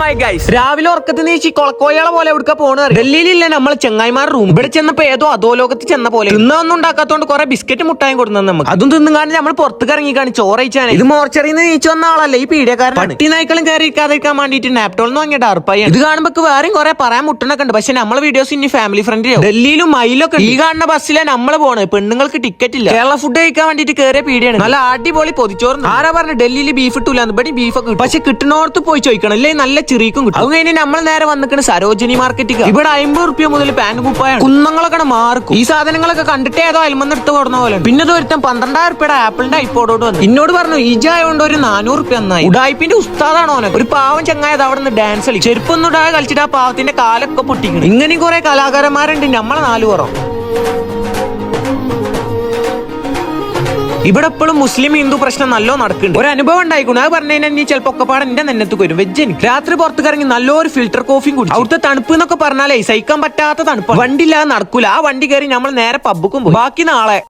my guys രാവിലെ ഉറക്കത്തിൽ നീച്ചി കൊളക്കോയാളെ പോലെ എവിടെ പോണ ഡൽഹിയിലില്ല നമ്മളെ ചെങ്ങായിമാർ റൂം ഇവിടെ ചെന്നപ്പോ ഏതോ അധോലോകത്ത് ചെന്ന പോലെ തിന്നൊന്നും ഉണ്ടാക്കാത്തോണ്ട് കുറെ ബിസ്ക്കറ്റ് മുട്ടായും കൊടുത്തു നമുക്ക് അതും തിന്നുകാണ്ട് നമ്മൾ പുറത്തേക്ക് ഇറങ്ങിക്കാണ് ചോറയിച്ചാണ് ഇത് മോർച്ചറിന്ന് നീച്ചു വന്ന ആളല്ല ഈ പീഡിയക്കാരൻ പട്ടി നായ്ക്കളും കയറി ഇരിക്കാതിരിക്കാൻ വേണ്ടിട്ട് നാപ്റ്റോൾന്ന് വാങ്ങിയിട്ട് അർപ്പായി ഇത് കാണുമ്പോ വേറെയും കുറെ പറയാൻ മുട്ടണൊക്കെ ഉണ്ട് പക്ഷെ നമ്മളെ വീഡിയോസ് ഇനി ഫാമിലി ഫ്രണ്ട്ലി ഡൽഹിയിലും മയിലൊക്കെ ഈ കാണുന്ന ബസ്സിലെ നമ്മള് പോണ് പെണ്ണുങ്ങൾക്ക് ടിക്കറ്റ് ഇല്ല കേരള ഫുഡ് കഴിക്കാൻ വേണ്ടിട്ട് കയറിയ പീഡിയാണ് നല്ല അടിപൊളി പൊതിച്ചോറ് ആരാ പറഞ്ഞു ഡൽഹിയിൽ ബീഫ് ഇട്ടൂലെന്ന് ഇവിടെ ബീഫൊക്കെ കിട്ടും പക്ഷെ കിട്ടുന്നോടത്ത് പോയി ചോദിക്കണം അല്ലേ നല്ല ചെറിയക്കും കിട്ടും അത് കഴിഞ്ഞ് നമ്മൾ നേരെ വന്നിക്കണ സരോജിനി മാർക്കറ്റിൽ ഇവിടെ 50 റുപ്യ മുതൽ പാന്റ് കുപ്പായാണ് കുന്നങ്ങളൊക്കെ മാർക്കും ഈ സാധനങ്ങളൊക്കെ കണ്ടിട്ടേ ഏതോ അൽമന്നെടുത്ത് കൊടുന്ന പോലെ പിന്നെ ഒരുത്തം 12,000 റുപ്യയുടെ ആപ്പിളിന്റെ ഐപ്പോടോട് വന്നു എന്നോട് പറഞ്ഞു ഈജായോണ്ട് ഒരു 400 റുപ്യ എന്നായി ഉടായ്പിന്റെ ഉസ്താദാണോ ഒരു പാവം ചങ്ങായത് അവിടെ നിന്ന് ഡാൻസ് കളി ചെരുപ്പൊന്നും ഇടാതെ കളിച്ചിട്ട് ആ പാവത്തിന്റെ കാലൊക്കെ പൊട്ടിക്കണം ഇങ്ങനെയും കുറെ കലാകാരന്മാരുണ്ട് നമ്മളെ 4 പുറം ഇവിടെ എപ്പോഴും മുസ്ലിം ഹിന്ദു പ്രശ്നം നല്ലോ നടക്കുന്നുണ്ട് ഒരു അനുഭവം ഉണ്ടായിക്കൊണ്ട് അത് പറഞ്ഞു കഴിഞ്ഞാൽ നീ ചിലപ്പോൾ ഒക്കെപ്പാട് എന്റെ നെന്നത്ത് വരും വെജ് എനിക്ക് രാത്രി പുറത്ത് ഇറങ്ങി നല്ലൊരു ഫിൽറ്റർ കോഫിയും കുടിച്ചു അവിടുത്തെ തണുപ്പ് എന്നൊക്കെ പറഞ്ഞാലേ സഹിക്കാൻ പറ്റാത്ത തണുപ്പ് വണ്ടി ഇല്ലാതെ നടക്കൂല ആ വണ്ടി കയറി നമ്മൾ നേരെ പബ്ബുക്കും പോയി ബാക്കി നാളെ